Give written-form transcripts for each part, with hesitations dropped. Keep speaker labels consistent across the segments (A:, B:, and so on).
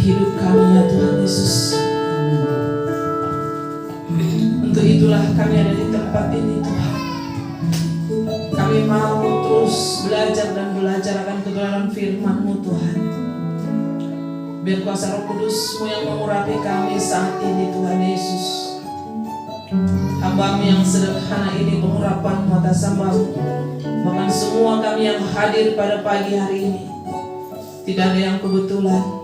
A: hidup kami ya Tuhan Yesus. Untuk itulah kami ada di tempat ini Tuhan. Kami mau terus belajar dan belajar akan kebenaran firman-Mu Tuhan. Biar kuasa Roh Kudus-Mu yang mengurapi kami saat ini Tuhan Yesus. Hamba-Mu yang sederhana ini pengurapan atas hamba-Mu. Bahkan semua kami yang hadir pada pagi hari ini, tidak ada yang kebetulan.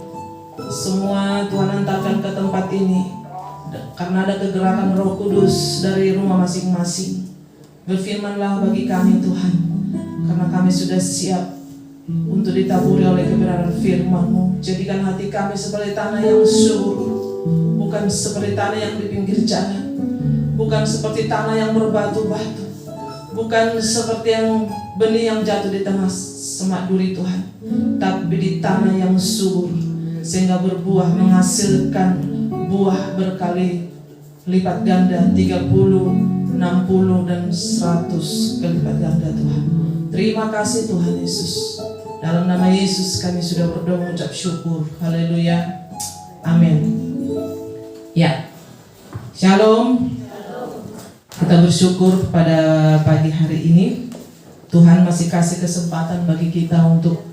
A: Semua Tuhan hantarkan ke tempat ini karena ada kegerakan Roh Kudus dari rumah masing-masing. Berfirmanlah bagi kami Tuhan, karena kami sudah siap untuk ditaburi oleh kebenaran firman-Mu. Jadikan hati kami seperti tanah yang subur, bukan seperti tanah yang di pinggir jalan, bukan seperti tanah yang berbatu-batu, bukan seperti yang benih yang jatuh di tengah semak duri Tuhan, tapi di tanah yang subur, sehingga berbuah menghasilkan buah berkali lipat ganda, 30, 60 dan 100 kali lipat ganda Tuhan. Terima kasih Tuhan Yesus. Dalam nama Yesus kami sudah berdoa mengucap syukur. Haleluya. Amin. Ya. Shalom. Kita bersyukur pada pagi hari ini Tuhan masih kasih kesempatan bagi kita untuk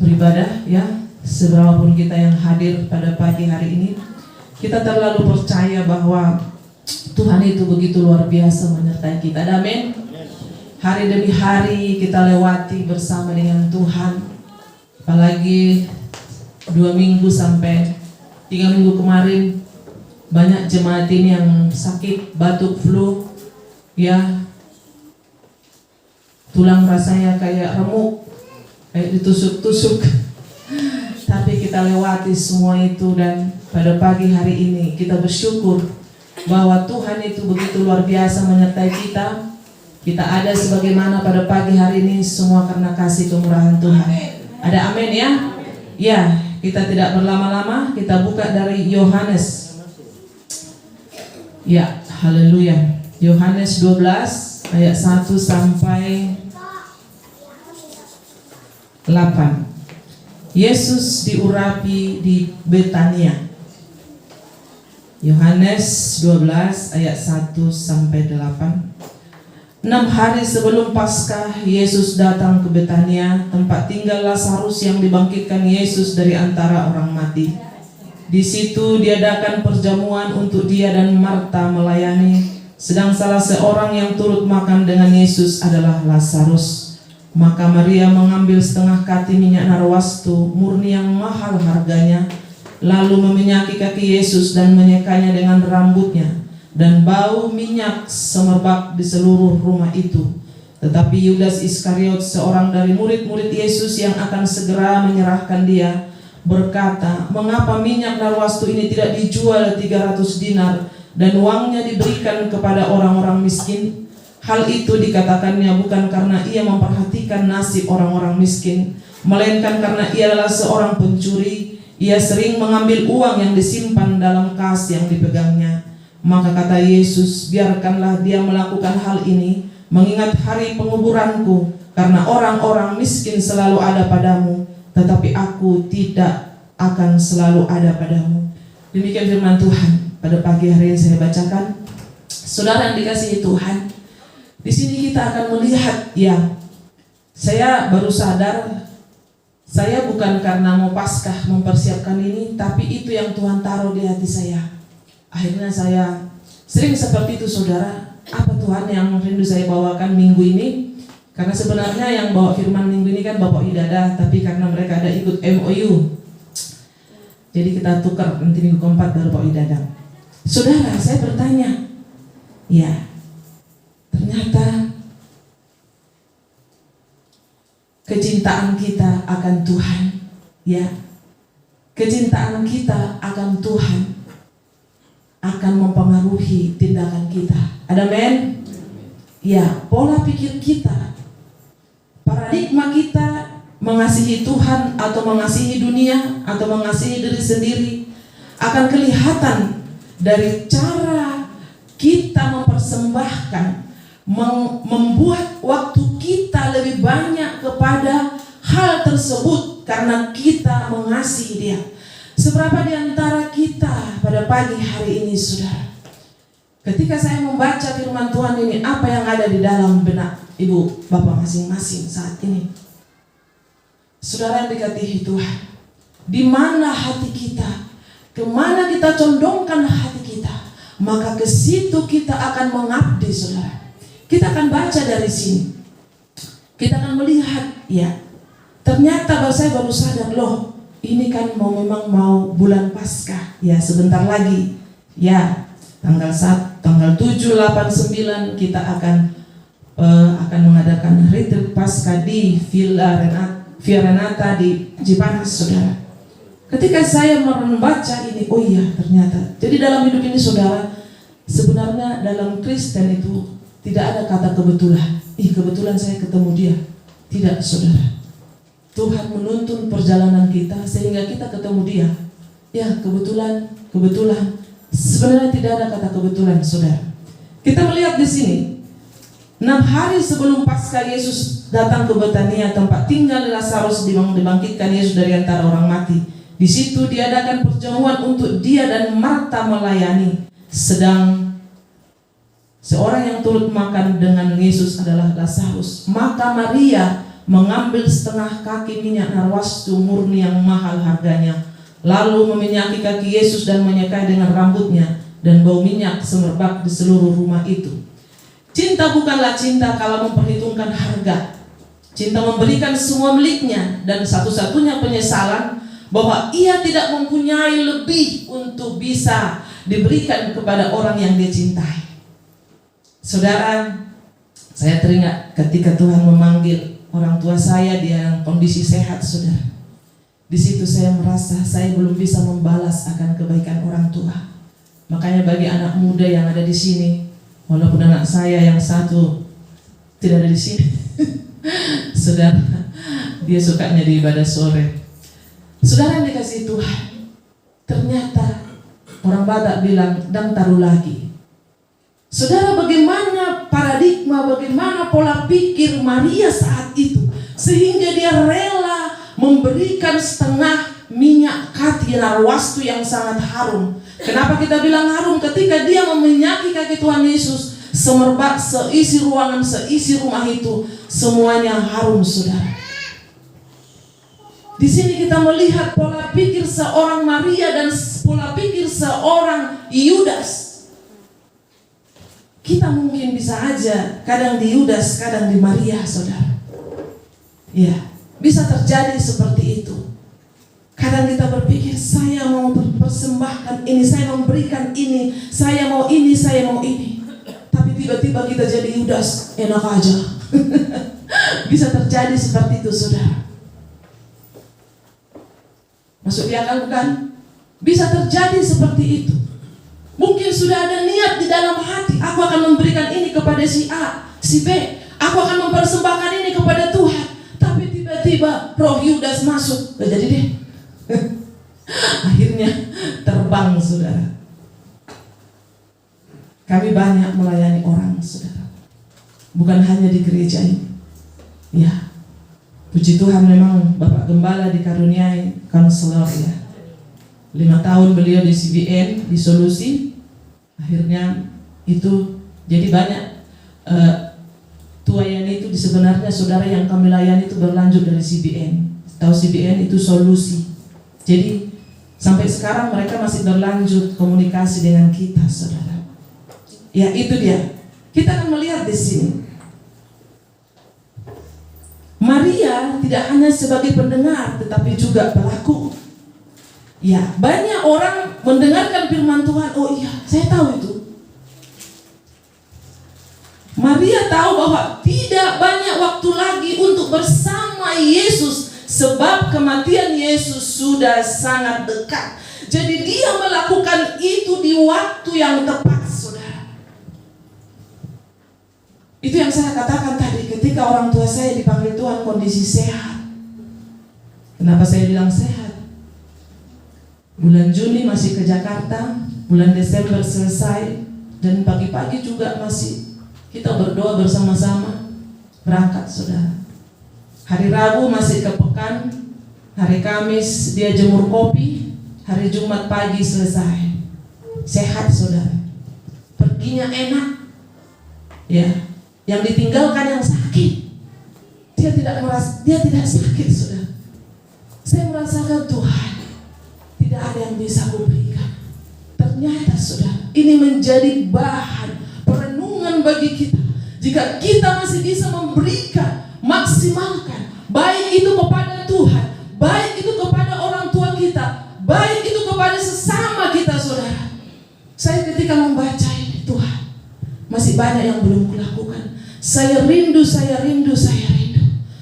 A: beribadah ya. Seberapapun kita yang hadir pada pagi hari ini, kita terlalu percaya bahwa Tuhan itu begitu luar biasa menyertai kita. Amin. Hari demi hari kita lewati bersama dengan Tuhan. Apalagi 2 minggu sampai 3 minggu kemarin, banyak jemaat ini yang sakit, batuk, flu, ya, tulang rasanya kayak remuk, kayak ditusuk-tusuk. Tapi kita lewati semua itu, dan pada pagi hari ini kita bersyukur bahwa Tuhan itu begitu luar biasa menyertai kita. Kita ada sebagaimana pada pagi hari ini semua karena kasih kemurahan Tuhan. Ada amin ya? Ya, kita tidak berlama-lama, kita buka dari Yohanes. Ya, haleluya. Yohanes 12 ayat 1 sampai 8. Yesus diurapi di Betania. Yohanes 12 ayat 1 sampai 8. 6 hari sebelum Paskah, Yesus datang ke Betania, tempat tinggal Lazarus yang dibangkitkan Yesus dari antara orang mati. Di situ diadakan perjamuan untuk dia dan Marta melayani, sedang salah seorang yang turut makan dengan Yesus adalah Lazarus. Maka Maria mengambil setengah kati minyak narwastu murni yang mahal harganya, lalu meminyaki kaki Yesus dan menyekanya dengan rambutnya, dan bau minyak semerbak di seluruh rumah itu. Tetapi Yudas Iskariot, seorang dari murid-murid Yesus yang akan segera menyerahkan dia, berkata, "Mengapa minyak narwastu ini tidak dijual 300 dinar dan uangnya diberikan kepada orang-orang miskin?" Hal itu dikatakannya bukan karena ia memperhatikan nasib orang-orang miskin, melainkan karena ia adalah seorang pencuri. Ia sering mengambil uang yang disimpan dalam kas yang dipegangnya. Maka kata Yesus, "Biarkanlah dia melakukan hal ini, mengingat hari penguburanku, karena orang-orang miskin selalu ada padamu, tetapi aku tidak akan selalu ada padamu." Demikian firman Tuhan pada pagi hari ini saya bacakan. Saudara yang dikasihi Tuhan, di sini kita akan melihat, ya, saya baru sadar, saya bukan karena mau Paskah mempersiapkan ini, tapi itu yang Tuhan taruh di hati saya. Akhirnya saya sering seperti itu, saudara. Apa Tuhan yang rindu saya bawakan minggu ini? Karena sebenarnya yang bawa firman minggu ini kan Bapak Idada, tapi karena mereka ada ikut MOU, jadi kita tukar, nanti minggu keempat baru Bapak Idada. Saudara, saya bertanya, ya, ternyata kecintaan kita akan Tuhan, ya, kecintaan kita akan Tuhan akan mempengaruhi tindakan kita. Ada amin? Ya, pola pikir kita, paradigma kita mengasihi Tuhan atau mengasihi dunia atau mengasihi diri sendiri akan kelihatan dari cara kita mempersembahkan, membuat waktu kita lebih banyak kepada hal tersebut karena kita mengasihi Dia. Seberapa di antara kita pada pagi hari ini, saudara, ketika saya membaca firman Tuhan ini, apa yang ada di dalam benak ibu bapak masing-masing saat ini? Saudara yang dikasihi Tuhan, di mana hati kita, kemana kita condongkan hati kita, maka ke situ kita akan mengabdi, saudara. Kita akan baca dari sini, kita akan melihat, ya, ternyata saya baru sadar, loh, ini kan memang mau bulan Paskah, ya, sebentar lagi, ya, tanggal 7, 8, 9 kita akan mengadakan retreat Paskah di Via Renata di Cipanas, saudara. Ketika saya membaca ini, oh iya, ternyata, jadi dalam hidup ini, saudara, sebenarnya dalam Kristen itu tidak ada kata kebetulan. Kebetulan saya ketemu dia. Tidak, saudara. Tuhan menuntun perjalanan kita sehingga kita ketemu dia. Ya, kebetulan. Sebenarnya tidak ada kata kebetulan, saudara. Kita melihat di sini, 6 hari sebelum Paskah Yesus datang ke Betania, tempat tinggal Lazarus, dibangkitkan Yesus dari antara orang mati. Di situ diadakan perjamuan untuk dia dan Marta melayani. Sedang seorang yang turut makan dengan Yesus adalah Lazarus. Maka Maria mengambil setengah kaki minyak narwastu murni yang mahal harganya, lalu meminyaki kaki Yesus dan menyekai dengan rambutnya, dan bau minyak semerbak di seluruh rumah itu. Cinta bukanlah cinta kalau memperhitungkan harga. Cinta memberikan semua miliknya, dan satu-satunya penyesalan bahwa ia tidak mempunyai lebih untuk bisa diberikan kepada orang yang dia cintai. Saudara, saya teringat ketika Tuhan memanggil orang tua saya, dia yang kondisi sehat, saudara. Di situ saya merasa saya belum bisa membalas akan kebaikan orang tua. Makanya bagi anak muda yang ada di sini, walaupun anak saya yang satu tidak ada di sini, saudara, dia sukanya di ibadah sore. Saudara yang dikasihi Tuhan, ternyata orang Batak bilang, dan taruh lagi. Saudara, bagaimana paradigma, bagaimana pola pikir Maria saat itu, sehingga dia rela memberikan setengah minyak kaki narwastu yang sangat harum. Kenapa kita bilang harum? Ketika dia meminyaki kaki Tuhan Yesus, semerbak seisi ruangan, seisi rumah itu, semuanya harum, saudara. Di sini kita melihat pola pikir seorang Maria dan pola pikir seorang Yudas. Kita mungkin bisa aja kadang di Yudas, kadang di Maria, saudara. Ya, bisa terjadi seperti itu. Kadang kita berpikir, saya mau mempersembahkan ini, saya memberikan ini, saya mau ini, saya mau ini. Tapi tiba-tiba kita jadi Yudas, enak aja. Bisa terjadi seperti itu, saudara. Masuk di akal bukan? Bisa terjadi seperti itu. Mungkin sudah ada niat di dalam hati, aku akan memberikan ini kepada si A, si B, aku akan mempersembahkan ini kepada Tuhan. Tapi tiba-tiba roh Yudas masuk, gak jadi deh. Akhirnya terbang, saudara. Kami banyak melayani orang, saudara, bukan hanya di gereja ini. Ya, puji Tuhan, memang Bapak Gembala dikaruniai konselor, ya. 5 tahun beliau di CBN, di Solusi. Akhirnya itu jadi banyak tuayan itu sebenarnya, saudara, yang kami layani itu berlanjut dari CBN. Tahu CBN itu Solusi. Jadi sampai sekarang mereka masih berlanjut komunikasi dengan kita, saudara. Ya, itu dia. Kita akan melihat di sini. Maria tidak hanya sebagai pendengar, tetapi juga pelaku. Ya, banyak orang mendengarkan firman Tuhan, oh iya, saya tahu itu. Maria tahu bahwa tidak banyak waktu lagi untuk bersama Yesus, sebab kematian Yesus sudah sangat dekat. Jadi dia melakukan itu di waktu yang tepat, saudara. Itu yang saya katakan tadi, ketika orang tua saya dipanggil Tuhan kondisi sehat. Kenapa saya bilang sehat? Bulan Juni masih ke Jakarta, bulan Desember selesai, dan pagi-pagi juga masih kita berdoa bersama-sama berangkat, saudara. Hari Rabu masih ke Pekan, hari Kamis dia jemur kopi, Hari Jumat pagi selesai, sehat saudara, perginya enak, ya. Yang ditinggalkan yang sakit, dia tidak sakit saudara. Saya merasakan Tuhan, tidak ada yang bisa kuberikan. Ternyata saudara, ini menjadi bahan perenungan bagi kita. Jika kita masih bisa memberikan, maksimalkan, baik itu kepada Tuhan, baik itu kepada orang tua kita, baik itu kepada sesama kita saudara. Saya ketika membaca ini, Tuhan, masih banyak yang belum kulakukan. Saya rindu.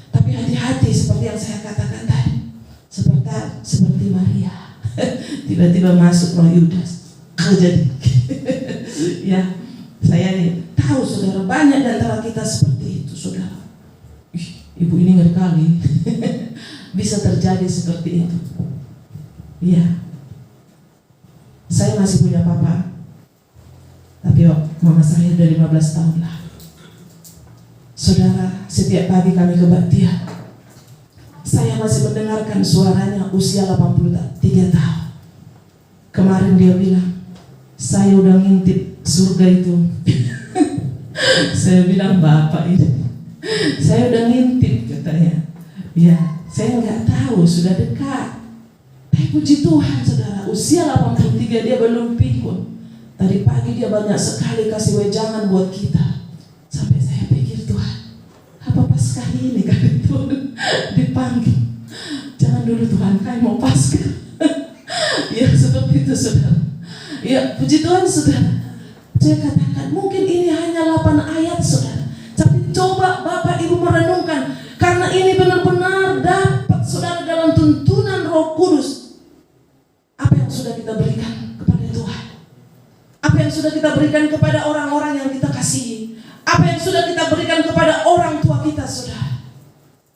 A: Tapi hati-hati seperti yang saya katakan tadi. Seperti Maria. Tiba-tiba masuk roh Yudas. Jadi ya, saya tahu saudara, banyak di antara kita seperti itu saudara. Ibu ini ngeri kali. Bisa terjadi seperti itu. Iya. Saya masih punya papa, tapi mama saya udah 15 tahun lah. Saudara, setiap pagi kami kebaktian, saya masih mendengarkan suaranya usia 83 tahun. Kemarin dia bilang, saya udah ngintip surga itu. Saya bilang, Bapak ini, saya udah ngintip katanya. Ya, saya nggak tahu, sudah dekat. Tapi puji Tuhan saudara, usia 83 dia belum pikun. Tadi pagi dia banyak sekali kasih wejangan buat kita. Sampai saya pikir, Tuhan, apa Paskah ini kan Tuhan dipanggil. Jangan dulu Tuhan, kayak mau Paskah. Ya seperti itu saudara. Ya puji Tuhan saudara. Saya katakan mungkin ini hanya 8 ayat saudara, tapi coba Bapak Ibu merenungkan, karena ini benar-benar dapat saudara dalam tuntunan Roh Kudus. Apa yang sudah kita berikan kepada Tuhan, apa yang sudah kita berikan kepada orang-orang yang kita kasihi, apa yang sudah kita berikan kepada orang tua kita saudara.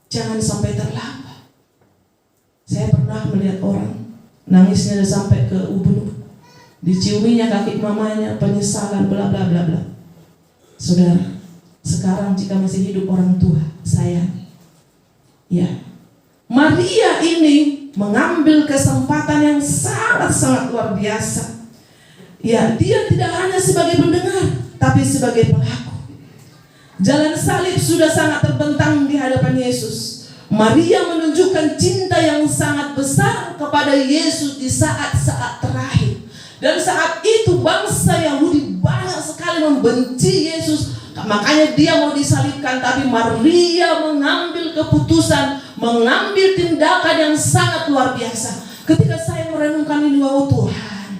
A: Jangan sampai terlambat. Saya pernah melihat orang nangisnya sampai ke ubun-ubun, diciuminya kaki mamanya, penyesalan bla bla bla bla. Saudara, sekarang jika masih hidup orang tua saya, ya, Maria ini mengambil kesempatan yang sangat-sangat luar biasa. Ya, dia tidak hanya sebagai pendengar, tapi sebagai pelaku. Jalan salib sudah sangat terbentang di hadapan Yesus. Maria menunjukkan cinta yang sangat besar kepada Yesus di saat-saat terakhir. Dan saat itu bangsa Yahudi banyak sekali membenci Yesus. Makanya dia mau disalibkan, tapi Maria mengambil keputusan, mengambil tindakan yang sangat luar biasa. Ketika saya merenungkan ini, wow Tuhan,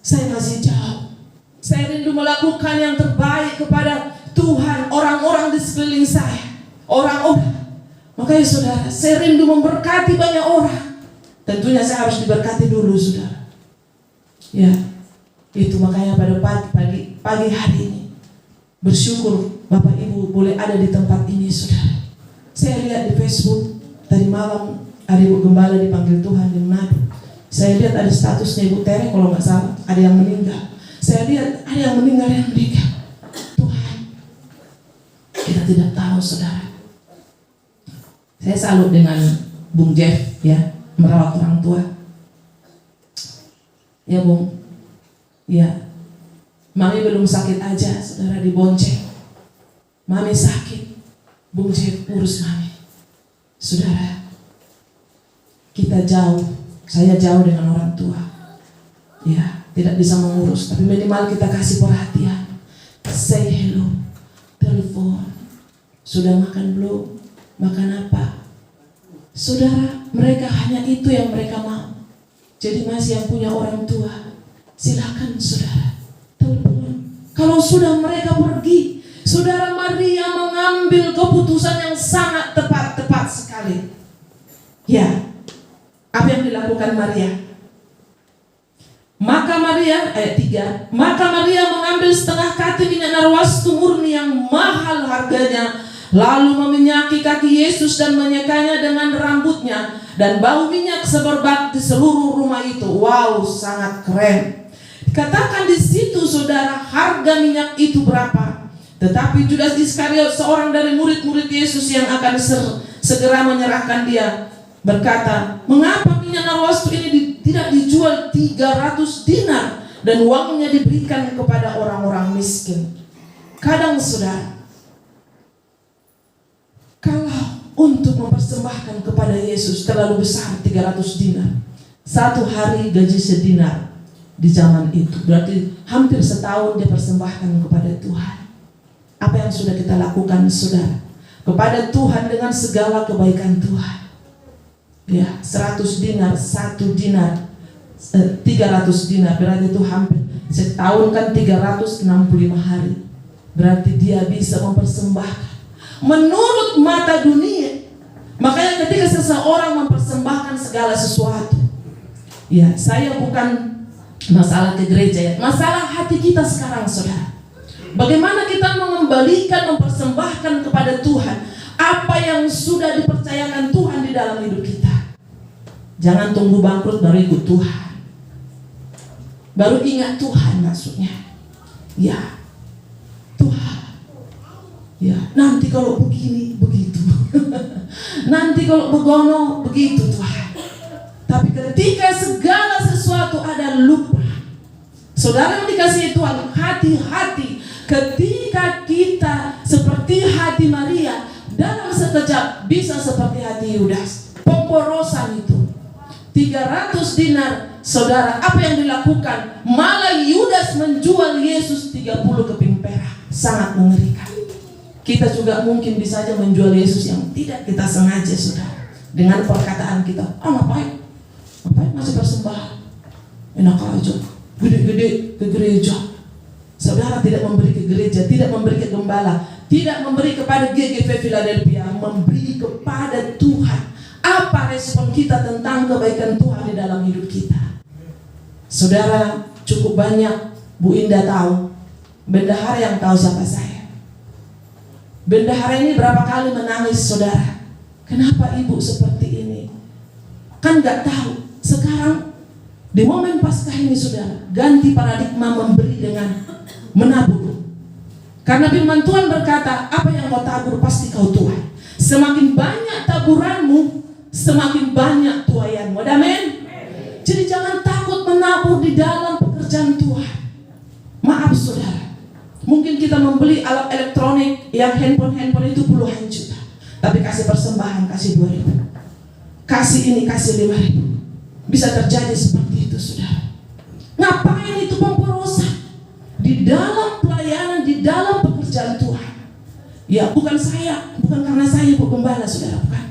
A: saya masih jauh. Saya rindu melakukan yang terbaik kepada Tuhan, orang-orang di sekeliling saya, orang-orang. Makanya saudara, saya rindu memberkati banyak orang. Tentunya saya harus diberkati dulu saudara. Ya, itu makanya pada pagi hari ini bersyukur Bapak Ibu boleh ada di tempat ini saudara. Saya lihat di Facebook tadi malam ada Ibu Gembala dipanggil Tuhan di Manado. Saya lihat ada statusnya Ibu Tere kalau nggak salah, ada yang meninggal. Saya lihat ada yang meninggal. Tuhan, kita tidak tahu saudara. Saya salut dengan Bung Jeff ya, merawat orang tua. Ya Bung, ya, Mami belum sakit aja, saudara dibonceng. Mami sakit, Bung Jeff urus Mami. Saudara, kita jauh, saya jauh dengan orang tua. Ya, tidak bisa mengurus, tapi minimal kita kasih perhatian. Say hello, telepon. Sudah makan belum? Makan apa? Saudara, mereka hanya itu yang mereka mau. Jadi masih yang punya orang tua, silakan saudara, telepon. Kalau sudah mereka pergi, saudara, Maria mengambil keputusan yang sangat tepat sekali. Ya, apa yang dilakukan Maria? Maka Maria, ayat 3, maka Maria mengambil setengah kati minyak narwastu murni yang mahal harganya, lalu meminyaki kaki Yesus dan menyekanya dengan rambutnya, dan bau minyak semerbak di seluruh rumah itu. Wow, sangat keren. Katakan di situ saudara, harga minyak itu berapa? Tetapi Judas Iskariot, seorang dari murid-murid Yesus yang akan segera menyerahkan dia, berkata, mengapa minyak narwastu ini tidak dijual 300 dinar dan uangnya diberikan kepada orang-orang miskin. Kadang saudara, kalau untuk mempersembahkan kepada Yesus terlalu besar 300 dinar, satu hari gaji sedinar di zaman itu, berarti hampir setahun dia persembahkan kepada Tuhan. Apa yang sudah kita lakukan saudara kepada Tuhan dengan segala kebaikan Tuhan? Ya, 100 dinar, 1 dinar, 300 dinar, berarti itu hampir setahun kan 365 hari. Berarti dia bisa mempersembahkan menurut mata dunia. Makanya ketika seseorang mempersembahkan segala sesuatu, ya, saya bukan masalah ke gereja ya, masalah hati kita sekarang saudara. Bagaimana kita mengembalikan, mempersembahkan kepada Tuhan apa yang sudah dipercayakan Tuhan di dalam hidup kita. Jangan tunggu bangkrut baru ikut Tuhan, baru ingat Tuhan maksudnya. Ya, Tuhan, ya, nanti kalau begini begitu, nanti kalau begono begitu Tuhan. Tapi ketika segala sesuatu ada lupa, saudara yang dikasihi Tuhan, hati-hati ketika kita seperti hati Maria, dalam sekejap bisa seperti hati Yudas, pemborosan itu 300 dinar. Saudara, apa yang dilakukan? Malah Yudas menjual Yesus 30 keping perak. Sangat mengerikan. Kita juga mungkin bisa saja menjual Yesus yang tidak kita sengaja saudara, dengan perkataan kita, ngapain masih persembahan, enak aja, gede-gede ke gereja. Saudara tidak memberi ke gereja, tidak memberi ke gembala, tidak memberi kepada GGP Philadelphia, memberi kepada Tuhan. Apa respon kita tentang kebaikan Tuhan di dalam hidup kita? Saudara, cukup banyak Bu Indah tahu, bendahara yang tahu siapa saya. Bendahara ini berapa kali menangis saudara, kenapa ibu seperti ini? Kan gak tahu. Sekarang di momen Paskah ini saudara, ganti paradigma memberi dengan menabur. Karena firman Tuhan berkata, apa yang kau tabur pasti kau tuai. Semakin banyak taburanmu, semakin banyak tuaianmu. Amin. Jadi jangan takut menabur di dalam pekerjaan Tuhan. Maaf saudara, mungkin kita membeli alat elektronik yang handphone itu puluhan juta, tapi kasih persembahan, kasih 2.000, kasih ini, kasih 5.000. Bisa terjadi seperti itu saudara. Ngapain itu pemborosan di dalam pelayanan, di dalam pekerjaan Tuhan? Ya, bukan karena saya Bu Gembala saudara, bukan.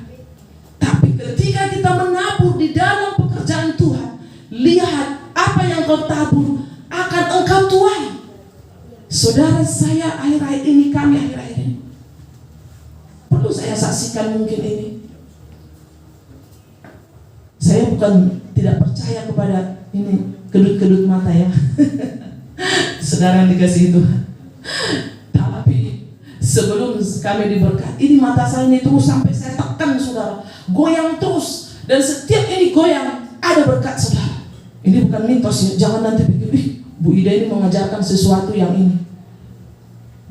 A: Tapi ketika kita menabur di dalam pekerjaan Tuhan, lihat apa yang kau tabur akan engkau tuai. Saudara, saya akhir-akhir ini, perlu saya saksikan mungkin ini. Saya bukan tidak percaya kepada ini kedut-kedut mata ya. Saudara yang dikasihi Tuhan. Tapi sebelum kami diberkati, ini mata saya ini terus sampai saya tekan saudara, goyang terus, dan setiap ini goyang ada berkat saudara. Ini bukan mitos ya, jangan nanti pikir Bu Ida ini mengajarkan sesuatu yang ini.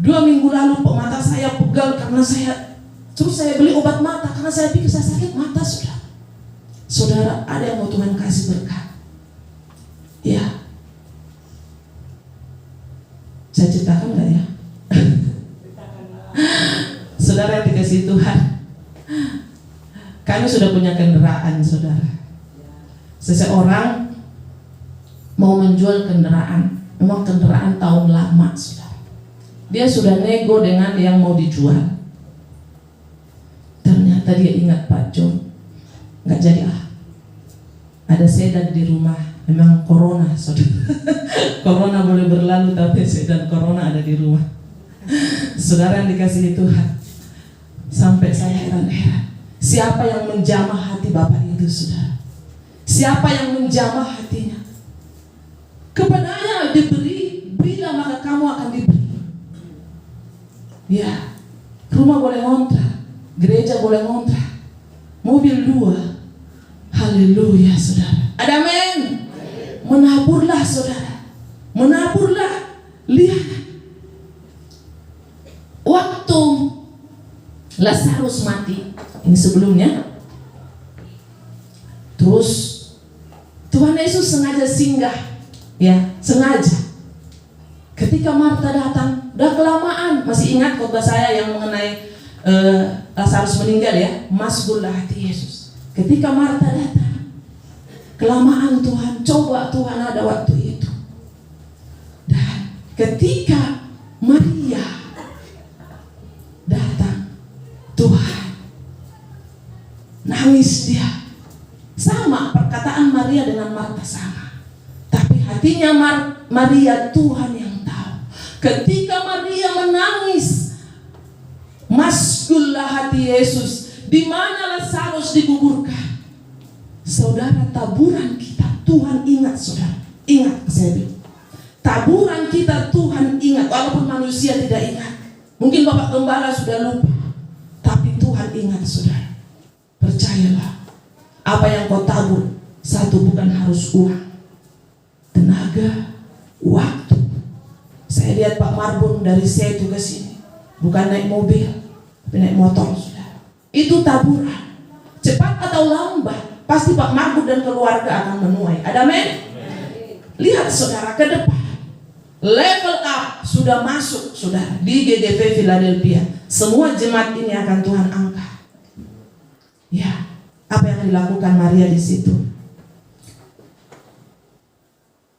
A: 2 minggu lalu mata saya pegal karena saya beli obat mata karena saya pikir saya sakit mata saudara. Saudara, ada yang mau Tuhan kasih berkat. Ya, saya ceritakan nggak ya? Saudara yang dikasihi Tuhan, kami sudah punya kendaraan saudara. Seseorang mau menjual kendaraan, memang kendaraan tahun lama saudara. Dia sudah nego dengan yang mau dijual. Ternyata dia ingat Pak John, nggak jadi ada sedan di rumah. Memang corona saudara. Corona boleh berlalu tapi sedan corona ada di rumah. Saudara yang dikasihi Tuhan, sampai saya heran-heran, siapa yang menjamah hati Bapak itu saudara? Siapa yang menjamah hatinya? Kepadanya diberi, berilah maka kamu akan diberi. Ya, rumah boleh ngontrak, gereja boleh ngontrak, mobil 2. Haleluya saudara. Ada amin. Menaburlah saudara, menaburlah. Lihat waktu Lazarus mati, ini sebelumnya. Terus Tuhan Tuhan Yesus sengaja singgah, ya, sengaja. Ketika Marta datang, udah kelamaan. Masih ingat khotbah saya yang mengenai Lazarus meninggal ya, masgullah hati Yesus. Ketika Marta datang, kelamaan Tuhan, coba Tuhan ada waktu itu. Dan ketika Maria datang, Tuhan nangis dia. Sama perkataan Maria dengan Marta sama. Tapi hatinya Maria Tuhan yang tahu. Ketika Maria menangis, masgullah hati Yesus, di mana Lazarus dikuburkan. Saudara, taburan kita Tuhan ingat, saudara. Ingat, saya bilang. Taburan kita Tuhan ingat, walaupun manusia tidak ingat. Mungkin Bapak Gembala sudah lupa, tapi Tuhan ingat, saudara. Percayalah, apa yang kau tabur, satu bukan harus uang, tenaga, waktu. Saya lihat Pak Marbun dari Setu ke sini, bukan naik mobil, tapi naik motor, saudara. Itu taburan. Cepat atau lambat, pasti Pak Marbun dan keluarga akan menuai. Ada men? Lihat saudara ke depan. Level up sudah masuk, saudara, di GGV Philadelphia. Semua jemaat ini akan Tuhan angkat. Ya, apa yang dilakukan Maria di situ?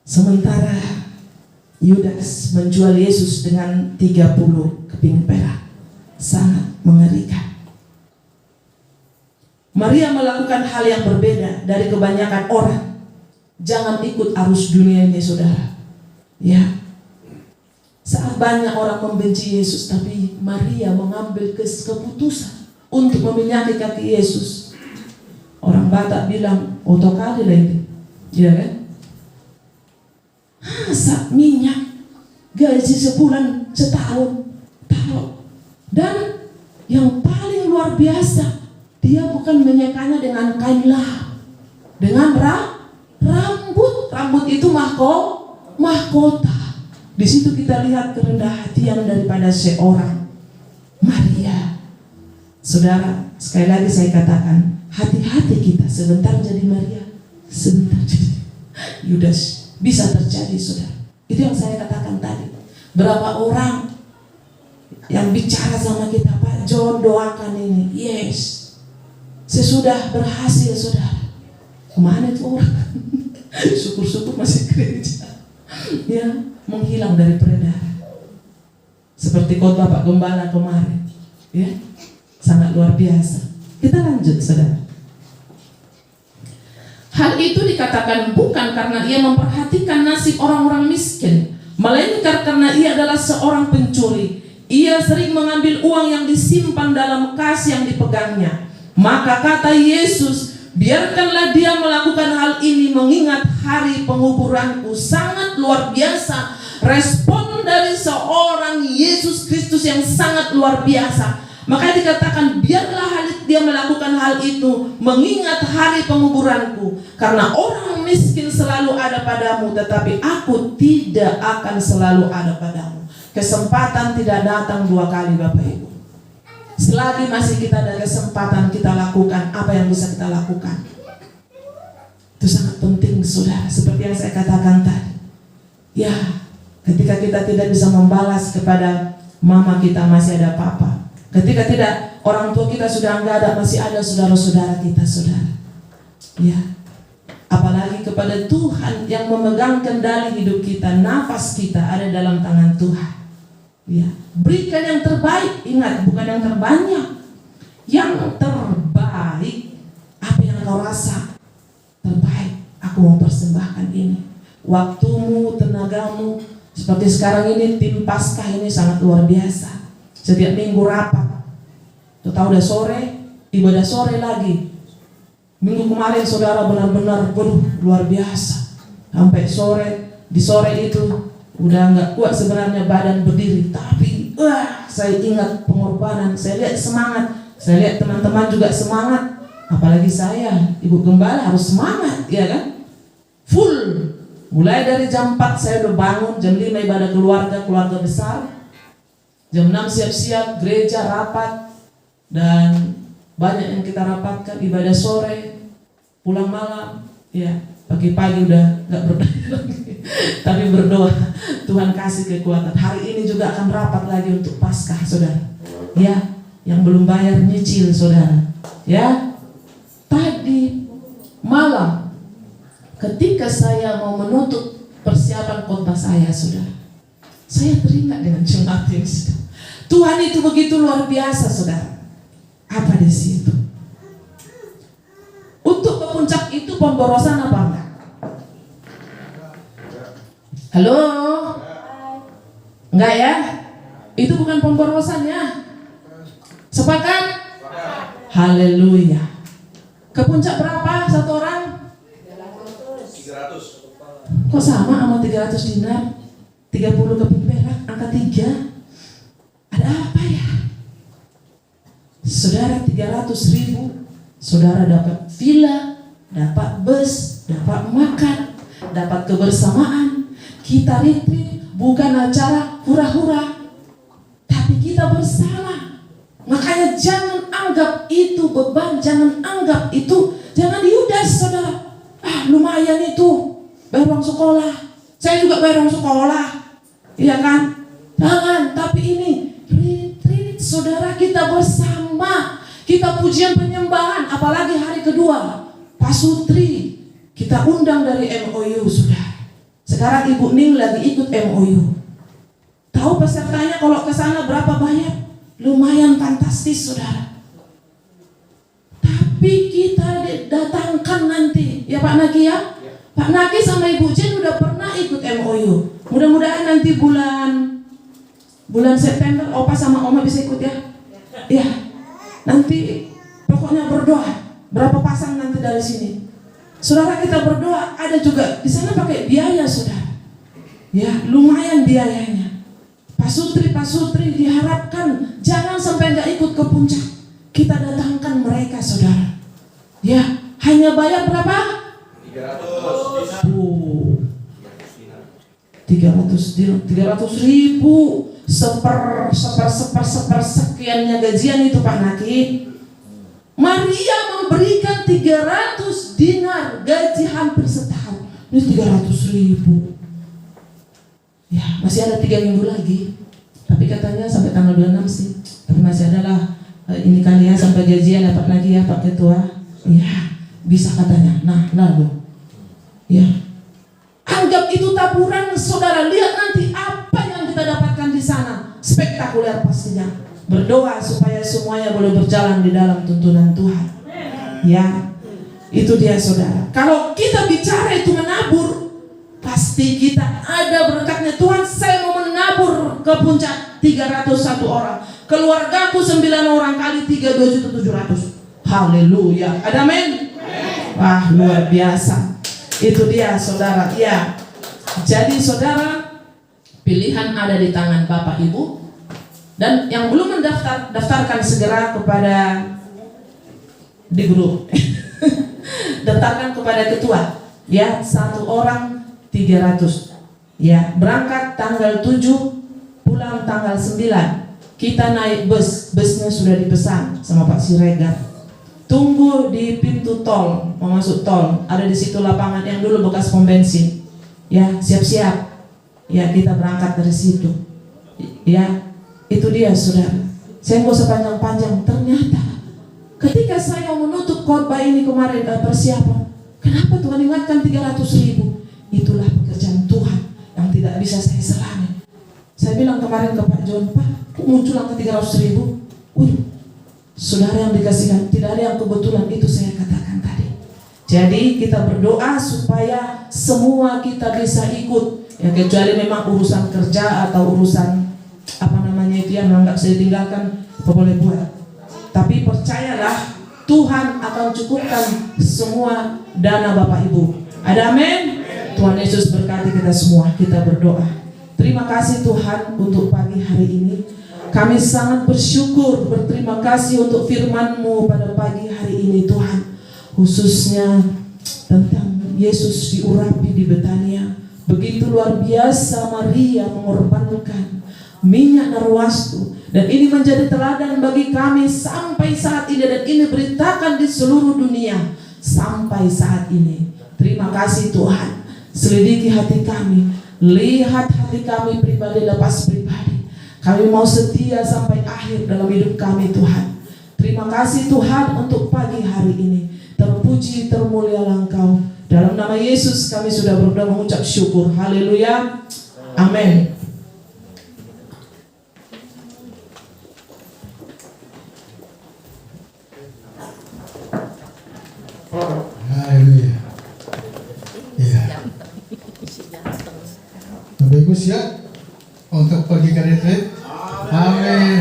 A: Sementara Yudas menjual Yesus dengan 30 keping perak, sangat mengerikan. Maria melakukan hal yang berbeda dari kebanyakan orang. Jangan ikut arus dunia ini, saudara. Ya, saat banyak orang membenci Yesus, tapi Maria mengambil keputusan untuk meminyaki kaki Yesus. Orang Batak bilang otokali lagi, ya kan? Masa minyak gaji sebulan setahun taruh. Dan yang paling luar biasa, dia bukan menyekanya dengan kain lah, dengan rambut. Rambut itu mahkota. Di situ kita lihat kerendahan hatian daripada seorang Maria. Saudara, sekali lagi saya katakan, hati-hati kita sebentar jadi Maria, sebentar jadi Yudas. Bisa terjadi, saudara. Itu yang saya katakan tadi. Berapa orang yang bicara sama kita, Pak John doakan ini. Yes, sesudah berhasil, saudara. Kemana itu orang? Syukur-syukur masih gereja. Ya, menghilang dari peredaran. Seperti khotbah Pak Gembala kemarin. Ya, sangat luar biasa. Kita lanjut, saudara. Hal itu dikatakan bukan karena ia memperhatikan nasib orang-orang miskin, melainkan karena ia adalah seorang pencuri. Ia sering mengambil uang yang disimpan dalam kas yang dipegangnya. Maka kata Yesus, biarkanlah dia melakukan hal ini mengingat hari penguburanku. Sangat luar biasa. Respon dari seorang Yesus Kristus yang sangat luar biasa. Makanya dikatakan biarlah dia melakukan hal itu mengingat hari penguburanku. Karena orang miskin selalu ada padamu, tetapi aku tidak akan selalu ada padamu. Kesempatan tidak datang dua kali, Bapak Ibu. Selagi masih kita ada kesempatan, kita lakukan apa yang bisa kita lakukan. Itu sangat penting, saudara. Seperti yang saya katakan tadi. Ya, ketika kita tidak bisa membalas kepada mama kita, masih ada papa. Ketika tidak, orang tua kita sudah enggak ada, masih ada saudara-saudara kita, saudara. Ya, apalagi kepada Tuhan yang memegang kendali hidup kita, nafas kita ada dalam tangan Tuhan. Ya, berikan yang terbaik. Ingat, bukan yang terbanyak, yang terbaik. Apa yang kau rasa terbaik, aku mau persembahkan ini. Waktumu, tenagamu. Seperti sekarang ini tim Paskah ini sangat luar biasa. Setiap minggu rapat. Tahu udah sore, ibadah sore lagi. Minggu kemarin saudara benar-benar luar biasa. Sampai sore, di sore itu udah nggak kuat sebenarnya badan berdiri. Tapi saya ingat pengorbanan, saya lihat semangat, saya lihat teman-teman juga semangat. Apalagi saya, Ibu Gembala harus semangat, ya kan? Full. Mulai dari jam 4 saya udah bangun, jam 5 ibadah keluarga besar. Jam 6 siap-siap gereja rapat, dan banyak yang kita rapatkan, ibadah sore, pulang malam, ya. Pagi-pagi udah nggak berdaya lagi, tapi berdoa Tuhan kasih kekuatan. Hari ini juga akan rapat lagi untuk Paskah, saudara. Ya, yang belum bayar nyicil, saudara. Ya, tadi malam ketika saya mau menutup persiapan khotbah saya, saudara, saya teringat dengan jemaat ini, saudara. Tuhan itu begitu luar biasa, saudara. Apa di situ? Untuk ke puncak itu pemborosan apa enggak? Halo? Enggak ya? Itu bukan pemborosannya. Sepakat? Haleluya. Ke puncak berapa satu orang?
B: 300.
A: Kok sama 300 dinar? 30 keping perak, angka 3. Ada apa ya? Saudara, 300.000. Saudara dapat villa, dapat bus, dapat makan, dapat kebersamaan. Kita retreat, bukan acara hura-hura, tapi kita bersama. Makanya jangan anggap itu beban, jangan anggap itu, jangan diudas, saudara. Lumayan itu, bayar uang sekolah. Saya juga bayar uang sekolah, iya kan? Jangan, tapi ini retreat, saudara, kita bersama. Kita pujian penyembahan, apalagi hari kedua, Pak Sutri, kita undang dari MOU, saudara. Sekarang Ibu Ning lagi ikut MOU. Tahu pesertanya kalau ke sana berapa bayar? Lumayan fantastis, saudara. Tapi kita datangkan nanti, ya Pak Naki ya? Pak Naki sama Ibu Jen udah pernah ikut MOU. Mudah-mudahan nanti bulan September Opa sama Oma bisa ikut ya. Ya. Nanti pokoknya berdoa. Berapa pasang nanti dari sini? Saudara, kita berdoa. Ada juga di sana pakai biaya, saudara. Ya, lumayan biayanya. Pak Sutri diharapkan jangan sampai nggak ikut ke puncak. Kita datangkan mereka, saudara. Ya, hanya bayar berapa? 300.000 sekiannya gajian itu Pak Naki. Maria memberikan 300 dinar gaji hampir setahun. Ini 300.000. Ya, masih ada 3 minggu lagi. Tapi katanya sampai tanggal 26 sih. Tapi masih adalah ini kali ya sampai gajian ya Pak Naki ya Pak Ketua. Ya, bisa katanya. Nah, lalu. Ya. Anggap itu taburan, saudara. Lihat nanti apa yang kita dapatkan di sana. Spektakuler pastinya. Berdoa supaya semuanya boleh berjalan di dalam tuntunan Tuhan. Ya, itu dia, saudara. Kalau kita bicara itu menabur, pasti kita ada berkatnya. Tuhan, saya mau menabur ke puncak 301 orang. Keluargaku 9 orang kali 3, 2.700.000. Haleluya. Ada amin? Wah, luar biasa. Itu dia, saudara. Ya. Jadi saudara, pilihan ada di tangan Bapak Ibu. Dan yang belum mendaftar, daftarkan segera kepada di grup. Daftarkan kepada ketua. Ya, 1 orang 300. Ya, berangkat tanggal 7, pulang tanggal 9. Kita naik bus, busnya sudah dipesan sama Pak Siregar. Tunggu di pintu tol, mau masuk tol. Ada di situ lapangan yang dulu bekas pom bensin. Ya, siap-siap. Ya, kita berangkat dari situ. Ya, itu dia, saudara. Saya nggak usah panjang-panjang. Ternyata ketika saya menutup khotbah ini kemarin persiapan, kenapa Tuhan ingatkan 300.000? Itulah pekerjaan Tuhan yang tidak bisa saya selami. Saya bilang kemarin ke Pak John, Pak, kok muncul angka 300.000? Saudara yang dikasihkan, tidak ada yang kebetulan, itu saya katakan tadi. Jadi kita berdoa supaya semua kita bisa ikut. Ya, kecuali memang urusan kerja atau urusan apa namanya itu yang nggak bisa ditinggalkan, apa boleh buat. Tapi percayalah, Tuhan akan cukupkan semua dana Bapak Ibu. Ada amin? Tuhan Yesus berkati kita semua. Kita berdoa. Terima kasih Tuhan untuk pagi hari ini. Kami sangat bersyukur, berterima kasih untuk firman-Mu pada pagi hari ini Tuhan. Khususnya tentang Yesus diurapi di Betania. Begitu luar biasa Maria mengorbankan minyak narwastu. Dan ini menjadi teladan bagi kami sampai saat ini. Dan ini beritakan di seluruh dunia sampai saat ini. Terima kasih Tuhan. Selidiki hati kami, lihat hati kami pribadi lepas pribadi. Kami mau setia sampai akhir dalam hidup kami Tuhan. Terima kasih Tuhan untuk pagi hari ini. Terpuji termulialah Engkau. Dalam nama Yesus kami sudah berdoa mengucap syukur. Haleluya. Amin.
C: Haleluya. Iya. Bapak Ibu siap untuk pergi ke retreat? Amin.